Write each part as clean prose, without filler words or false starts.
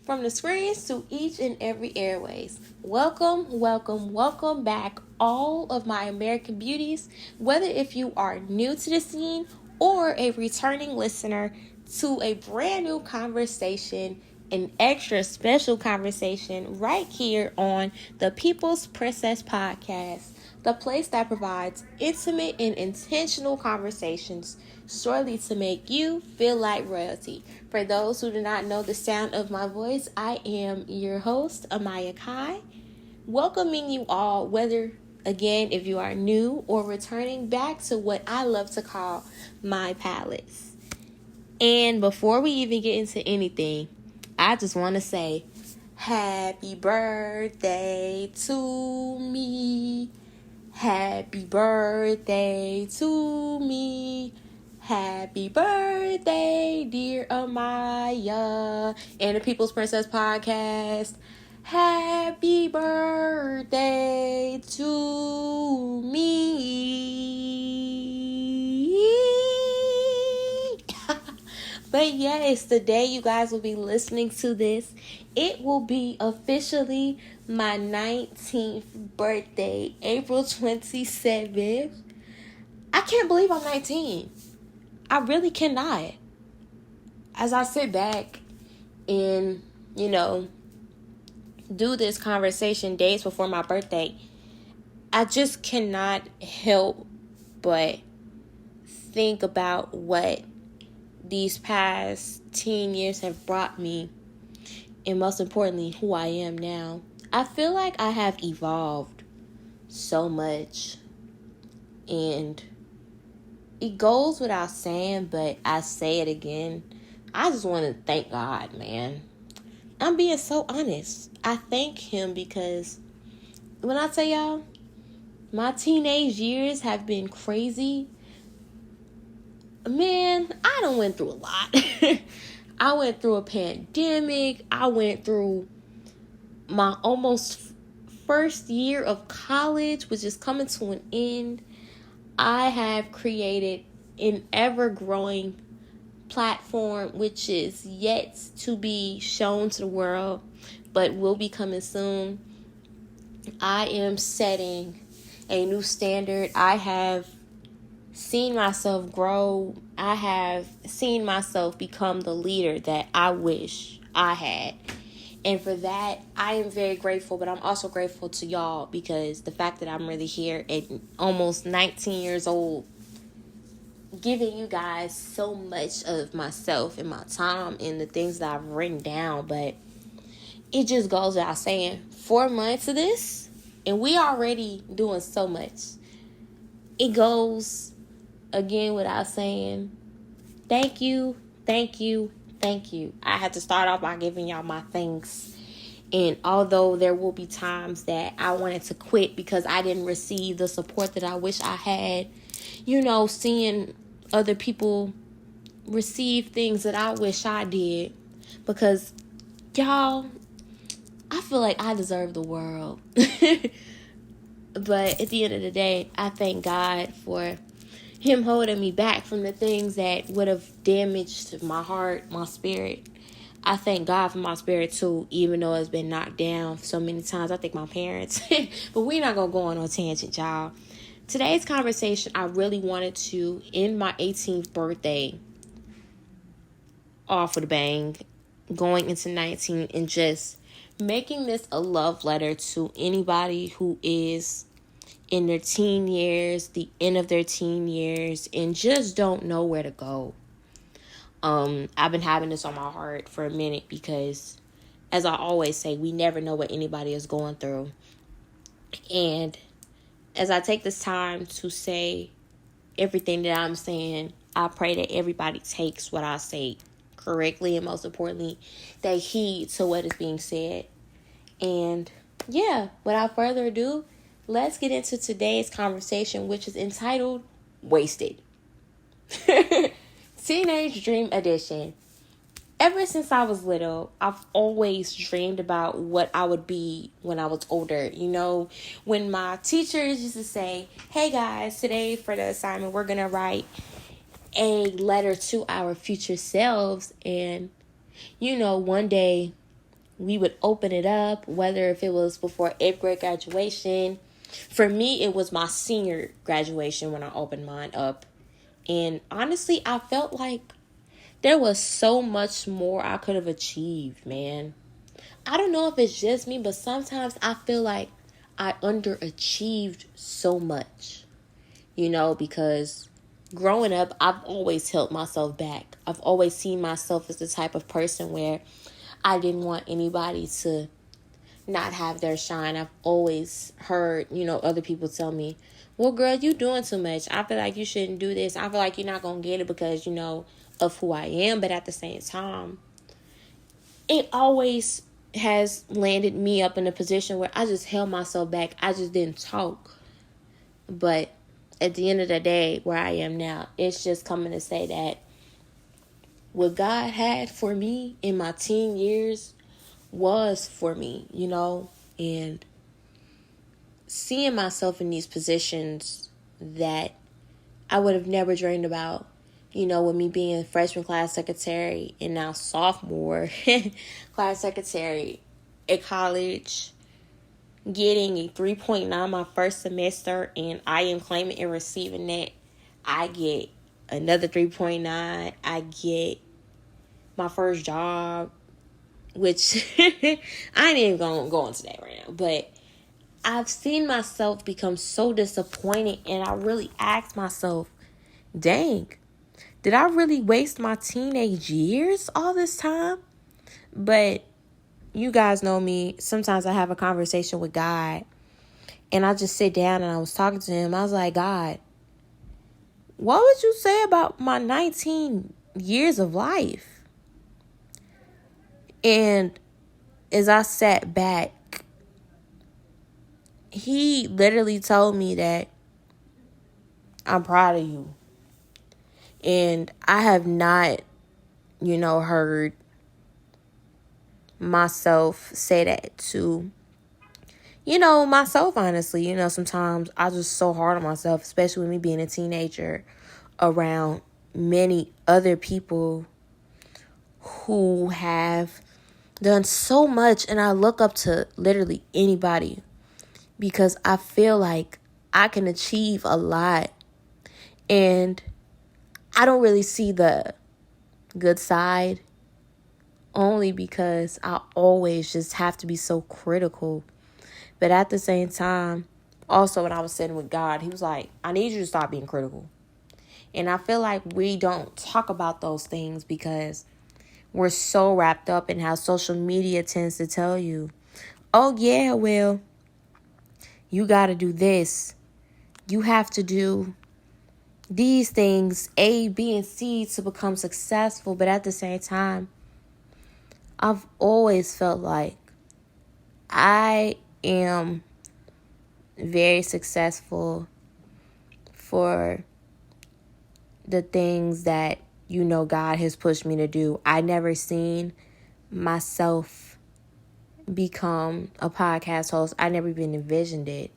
from the screens to each and every airways. Welcome back, all of my American beauties, whether if you are new to the scene or a returning listener to a brand new conversation, an extra special conversation right here on the People's Princess Podcast, the place that provides intimate and intentional conversations surely to make you feel like royalty. For those who do not know the sound of my voice, I am your host, Amaya Kai, welcoming you all, whether, again, if you are new or returning back to what I love to call my palace. And before we even get into anything, I just want to say, happy birthday to me. Happy birthday to me. Happy birthday, dear Amaya and the People's Princess Podcast. Happy birthday to me. But yes, the day you guys will be listening to this, it will be officially my 19th birthday, April 27th. I can't believe I'm 19. I really cannot. As I sit back and, do this conversation days before my birthday, I just cannot help but think about what these past 10 years have brought me, and most importantly, who I am now. I feel like I have evolved so much, and it goes without saying, but I say it again. I just want to thank God, man. I'm being so honest. I thank Him because when I tell y'all, my teenage years have been crazy. Man, I done went through a lot. I went through a pandemic. I went through my almost first year of college, which is coming to an end. I have created an ever-growing platform, which is yet to be shown to the world, but will be coming soon. I am setting a new standard. I have seen myself grow. I have seen myself become the leader that I wish I had. And for that, I am very grateful, but I'm also grateful to y'all because the fact that I'm really here at almost 19 years old, giving you guys so much of myself and my time and the things that I've written down. But it just goes without saying, 4 months of this, and we already doing so much. It goes, again, without saying, thank you. I had to start off by giving y'all my thanks. And although there will be times that I wanted to quit because I didn't receive the support that I wish I had, seeing other people receive things that I wish I did, because y'all, I feel like I deserve the world. But at the end of the day, I thank God for Him holding me back from the things that would have damaged my heart, my spirit. I thank God for my spirit too, even though it's been knocked down so many times. I thank my parents. But we're not going to go on no tangent, y'all. Today's conversation, I really wanted to end my 18th birthday off with a bang, going into 19, and just making this a love letter to anybody who is in their teen years, the end of their teen years, and just don't know where to go. I've been having this on my heart for a minute because, as I always say, we never know what anybody is going through. And as I take this time to say everything that I'm saying, I pray that everybody takes what I say correctly, and most importantly, they heed to what is being said. And yeah, without further ado, let's get into today's conversation, which is entitled Wasted. Teenage Dream Edition. Ever since I was little, I've always dreamed about what I would be when I was older. When my teachers used to say, hey guys, today for the assignment, we're going to write a letter to our future selves. And, one day we would open it up, whether if it was before 8th grade graduation. For me, it was my senior graduation when I opened mine up. And honestly, I felt like there was so much more I could have achieved, man. I don't know if it's just me, but sometimes I feel like I underachieved so much, because growing up, I've always held myself back. I've always seen myself as the type of person where I didn't want anybody to not have their shine. I've always heard, other people tell me, well, girl, you doing too much. I feel like you shouldn't do this. I feel like you're not going to get it because, of who I am. But at the same time, it always has landed me up in a position where I just held myself back. I just didn't talk. But at the end of the day, where I am now, it's just coming to say that what God had for me in my teen years was for me, and seeing myself in these positions that I would have never dreamed about, with me being freshman class secretary and now sophomore class secretary at college, getting a 3.9 my first semester, and I am claiming and receiving that. I get another 3.9. I get my first job, which I ain't even going to go into that right now. But I've seen myself become so disappointed, and I really asked myself, dang, did I really waste my teenage years all this time? But you guys know me. Sometimes I have a conversation with God, and I just sit down and I was talking to him. I was like, God, what would you say about my 19 years of life? And as I sat back, he literally told me that I'm proud of you. And I have not, heard myself say that to, myself, honestly. Sometimes I just so hard on myself, especially with me being a teenager around many other people who have done so much. And I look up to literally anybody because I feel like I can achieve a lot. And I don't really see the good side, only because I always just have to be so critical. But at the same time, also when I was sitting with God, he was like, I need you to stop being critical. And I feel like we don't talk about those things because we're so wrapped up in how social media tends to tell you, oh yeah, well, you got to do this. You have to do these things, A, B, and C, to become successful. But at the same time, I've always felt like I am very successful for the things that, God has pushed me to do. I never seen myself become a podcast host. I never even envisioned it.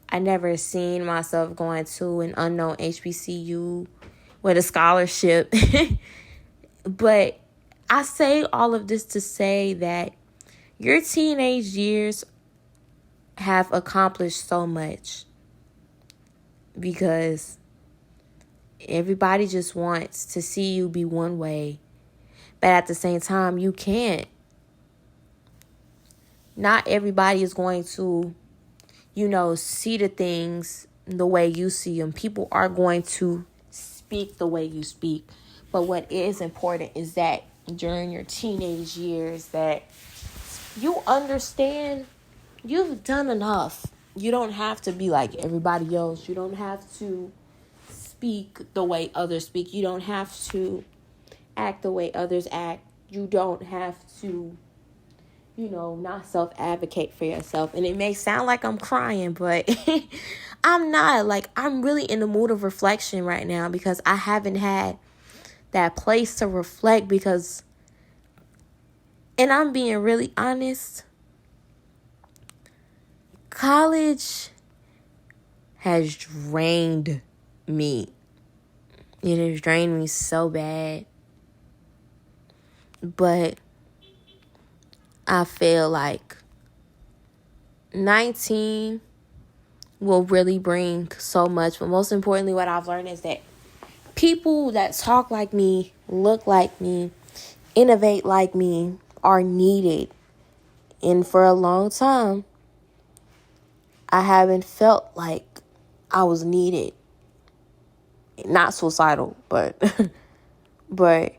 I never seen myself going to an unknown HBCU with a scholarship. But I say all of this to say that your teenage years have accomplished so much because everybody just wants to see you be one way. But at the same time, you can't. Not everybody is going to, see the things the way you see them. People are going to speak the way you speak. But what is important is that during your teenage years that you understand you've done enough. You don't have to be like everybody else. You don't have to speak the way others speak. You don't have to act the way others act. You don't have to, not self-advocate for yourself. And it may sound like I'm crying, but I'm not. Like, I'm really in the mood of reflection right now because I haven't had that place to reflect and I'm being really honest, college has drained me. It has drained me so bad. But I feel like 19 will really bring so much. But most importantly, what I've learned is that people that talk like me, look like me, innovate like me are needed. And for a long time, I haven't felt like I was needed. Not suicidal, but but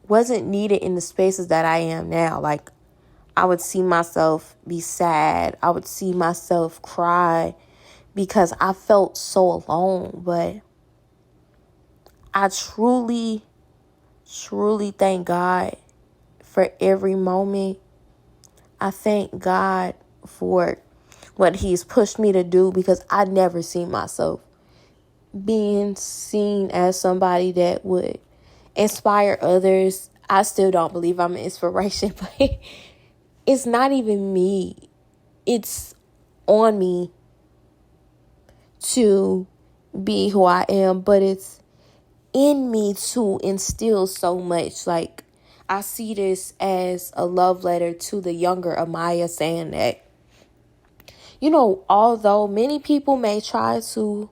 wasn't needed in the spaces that I am now. Like, I would see myself be sad. I would see myself cry because I felt so alone. But I truly, truly thank God for every moment. I thank God for what He's pushed me to do, because I never seen myself being seen as somebody that would inspire others. I still don't believe I'm an inspiration, but it's not even me. It's on me to be who I am, but it's in me to instill so much. Like, I see this as a love letter to the younger Amaya, saying that, although many people may try to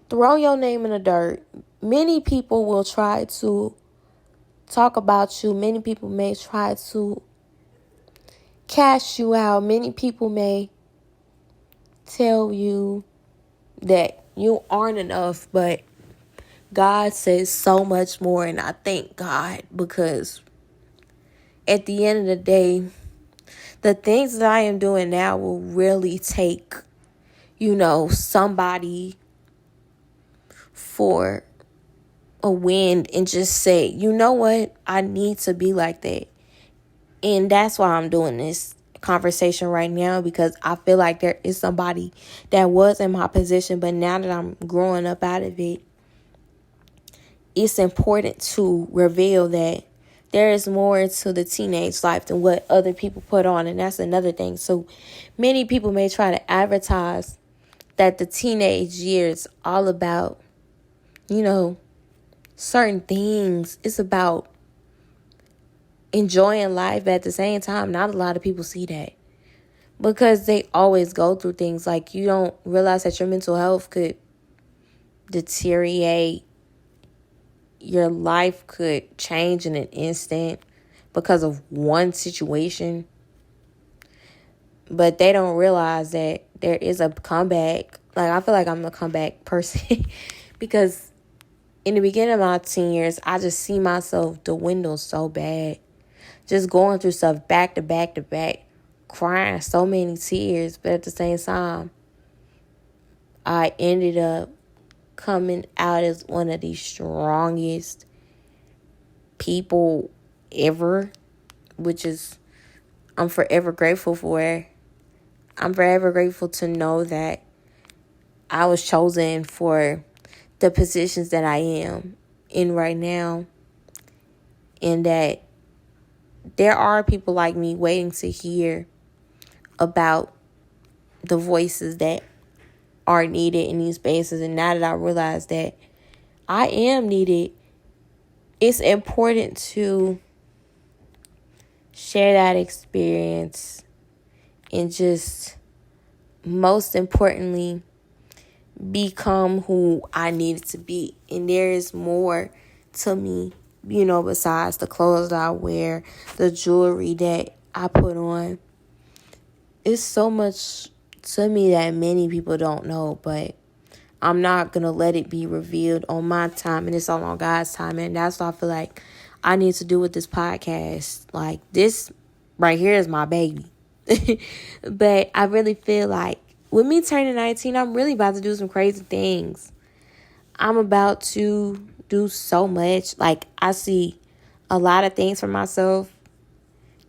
throw your name in the dirt, many people will try to talk about you, many people may try to cash you out, many people may tell you that you aren't enough, but God says so much more. And I thank God, because at the end of the day, the things that I am doing now will really take, somebody for a wind and just say, you know what, I need to be like that. And that's why I'm doing this conversation right now, because I feel like there is somebody that was in my position, but now that I'm growing up out of it, it's important to reveal that there is more to the teenage life than what other people put on. And that's another thing. So many people may try to advertise that the teenage years all about, certain things. It's about enjoying life. But at the same time, not a lot of people see that, because they always go through things. Like, you don't realize that your mental health could deteriorate. Your life could change in an instant because of one situation. But they don't realize that there is a comeback. Like, I feel like I'm a comeback person because in the beginning of my teen years, I just see myself dwindle so bad. Just going through stuff back to back to back, crying so many tears. But at the same time, I ended up coming out as one of the strongest people ever, which is, I'm forever grateful for. I'm forever grateful to know that I was chosen for the positions that I am in right now, and that there are people like me waiting to hear about the voices that are needed in these spaces. And now that I realize that I am needed, it's important to share that experience and just, most importantly, become who I needed to be. And there is more to me, besides the clothes that I wear, the jewelry that I put on. It's so much to me that many people don't know, but I'm not going to let it be revealed on my time, and it's all on God's time. And that's what I feel like I need to do with this podcast. Like, this right here is my baby. But I really feel like with me turning 19, I'm really about to do some crazy things. I'm about to do so much. Like, I see a lot of things for myself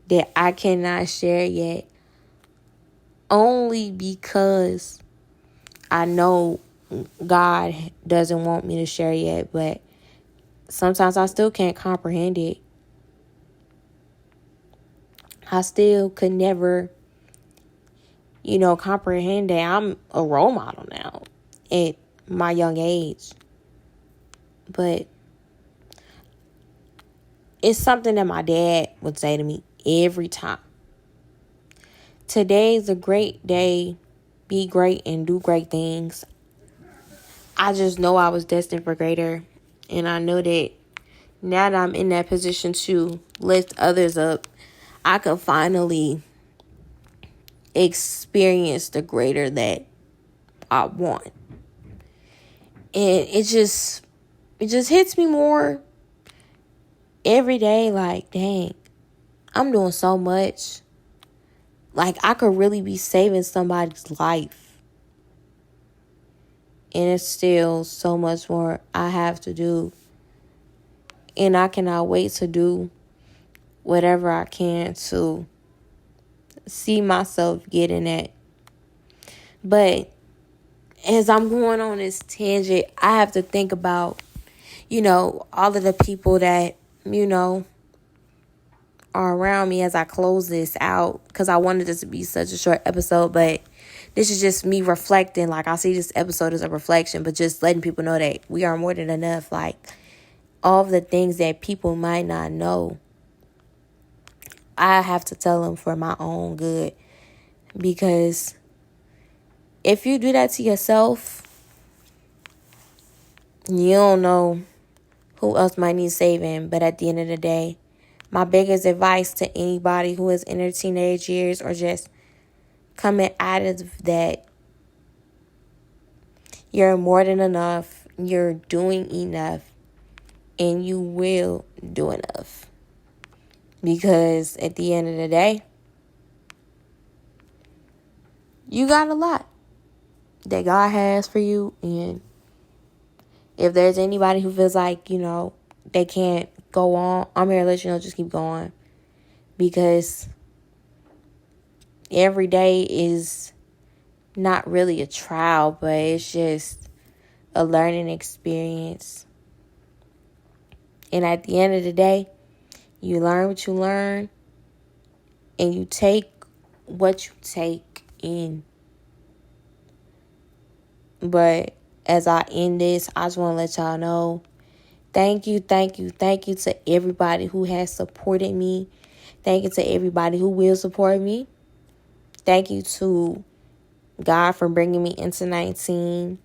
that I cannot share yet, only because I know God doesn't want me to share yet. But sometimes I still can't comprehend it. I still could never, comprehend that I'm a role model now at my young age. But it's something that my dad would say to me every time. Today's a great day. Be great and do great things. I just know I was destined for greater. And I know that now that I'm in that position to lift others up, I can finally experience the greater that I want. And it just hits me more every day, like, dang, I'm doing so much. Like, I could really be saving somebody's life. And it's still so much more I have to do. And I cannot wait to do whatever I can to see myself getting it. But as I'm going on this tangent, I have to think about, all of the people that, are around me as I close this out. Because I wanted this to be such a short episode, but this is just me reflecting. Like, I see this episode as a reflection, but just letting people know that we are more than enough. Like, all of the things that people might not know, I have to tell them for my own good. Because if you do that to yourself, you don't know who else might need saving. But at the end of the day, my biggest advice to anybody who is in their teenage years or just coming out of that, you're more than enough. You're doing enough. And you will do enough. Because at the end of the day, you got a lot that God has for you. And if there's anybody who feels like, they can't go on, I'm here to let you know, just keep going. Because every day is not really a trial, but it's just a learning experience. And at the end of the day, you learn what you learn, and you take what you take in. But as I end this, I just want to let y'all know, thank you to everybody who has supported me. Thank you to everybody who will support me. Thank you to God for bringing me into 19.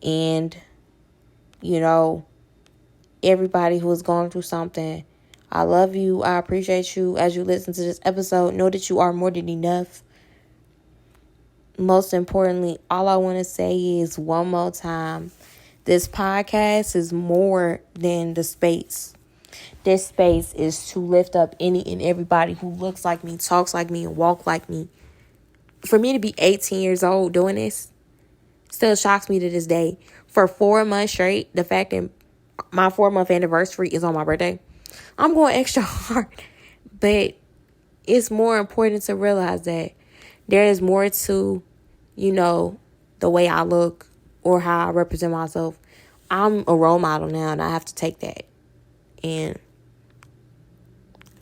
And, everybody who is going through something, I love you. I appreciate you. As you listen to this episode, know that you are more than enough. Most importantly, all I want to say is one more time, this podcast is more than the space. This space is to lift up any and everybody who looks like me, talks like me, and walk like me. For me to be 18 years old doing this still shocks me to this day. For 4 months straight, the fact that my 4-month anniversary is on my birthday, I'm going extra hard. But it's more important to realize that there is more to, the way I look or how I represent myself. I'm a role model now, and I have to take that. And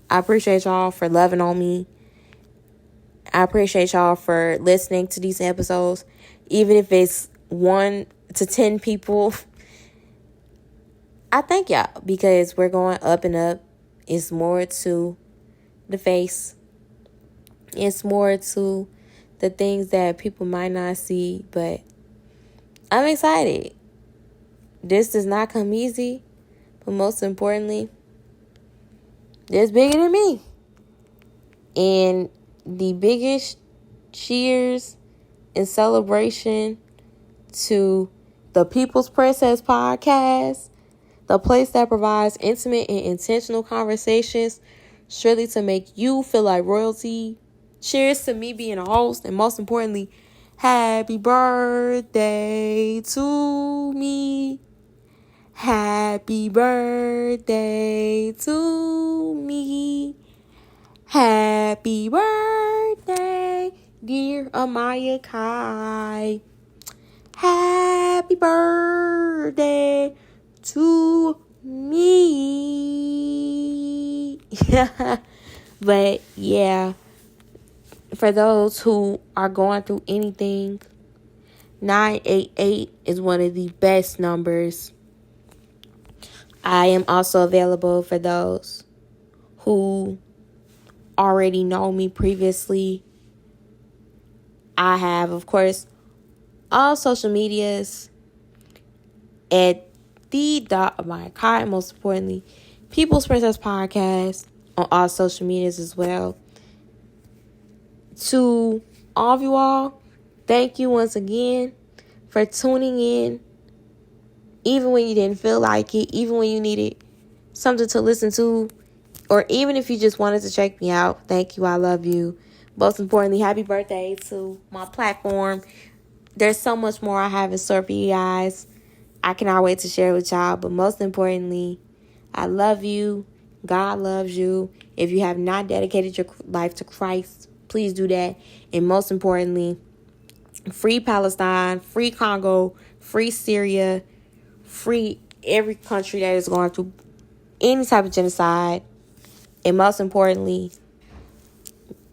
I appreciate y'all for loving on me. I appreciate y'all for listening to these episodes. Even if it's 1 to 10 people, I thank y'all, because we're going up and up. It's more to the face. It's more to the things that people might not see, but I'm excited. This does not come easy, but most importantly, it's bigger than me. And the biggest cheers and celebration to the People's Princess Podcast, the place that provides intimate and intentional conversations strictly to make you feel like royalty. Cheers to me being a host, and most importantly, happy birthday to me. Happy birthday to me. Happy birthday, dear Amaya Kai. Happy birthday to me. But yeah, for those who are going through anything, 988 is one of the best numbers. I am also available for those who already know me previously, I have, of course, all social medias at the.mykai, most importantly, People's Princess Podcast on all social medias as well. To all of you all, thank you once again for tuning in, even when you didn't feel like it, even when you needed something to listen to, or even if you just wanted to check me out. Thank you. I love you. Most importantly, happy birthday to my platform. There's so much more I have in store for you guys. I cannot wait to share with y'all. But most importantly, I love you. God loves you. If you have not dedicated your life to Christ, please do that. And most importantly, free Palestine, free Congo, free Syria, free every country that is going through any type of genocide. And most importantly,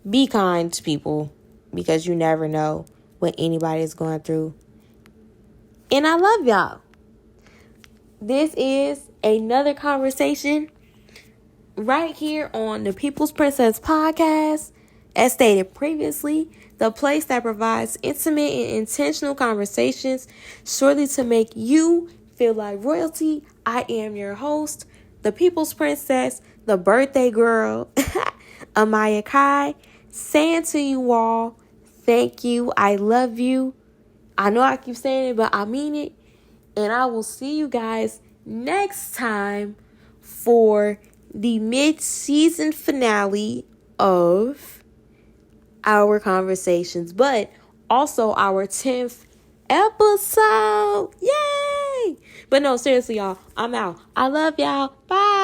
be kind to people, because you never know what anybody is going through. And I love y'all. This is another conversation right here on the People's Princess Podcast. As stated previously, the place that provides intimate and intentional conversations surely to make you feel like royalty. I am your host, the People's Princess, the birthday girl, Amaya Kai, saying to you all, thank you. I love you. I know I keep saying it, but I mean it. And I will see you guys next time for the mid-season finale of our conversations, but also our 10th episode. Yay! But no, seriously, y'all, I'm out. I love y'all. Bye.